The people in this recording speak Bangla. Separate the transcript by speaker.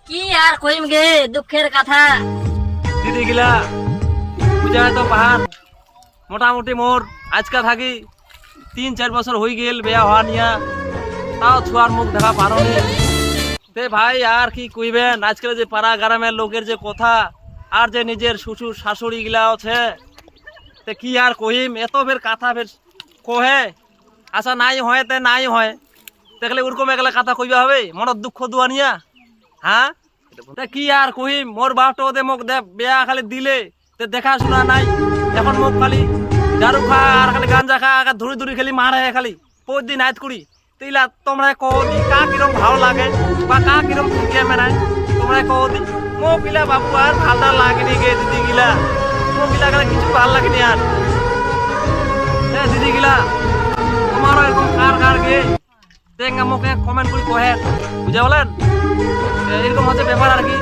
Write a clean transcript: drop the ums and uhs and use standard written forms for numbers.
Speaker 1: কি আর কইম গে, দুঃখের কথা।
Speaker 2: দিদি গিলা বুঝায় তো পাহাড় মোটামুটি মোর আজকা থাকি 3-4 বছর হয়ে গেল বিয়া হওয়া নিয়া, তাও ছুয়ার মুখ দেখা পারনি। তে ভাই আর কি কইবেন, আজকাল যে পাড়া গ্রামের লোকের যে কথা, আর যে নিজের শ্বশুর শাশুড়ি গিলা আছে, তে কি আর কহিম, এত ফের কথা ফের কহে। আচ্ছা নাই হয় তে নাই হয়, দেখলে ওরকম একলা কথা কইবা হবে মনত দুঃখ দুয়া নিয়া। হ্যাঁ তা কি আর কহিম, মোর বাপটা ওদের মোক বিয়া খালি দিলে তে দেখা শোনা নাই, এখন মোক খালি দারু খা আর খালি গাঞ্জা খা ধরি ধরি খালি মারে খালি প্রতিদিন আয়াত করি। তিলা তোমরা কো দি কা কিরম ভালো লাগে বা কা কিরম কে মেনায়, তোমরা কো দি মো পিলা বাবু আর ভালটা লাগেনি গে দিদি গিলা, মো পিলা গেলে কিছু ভাল লাগেনি আর। দিদি গিলা তোমারও এরকম কার কার গে তেঙ্গা মোকে কমেন্ট করে কহেন, বুঝা বলেন এরকম হচ্ছে ব্যাপার আর কি।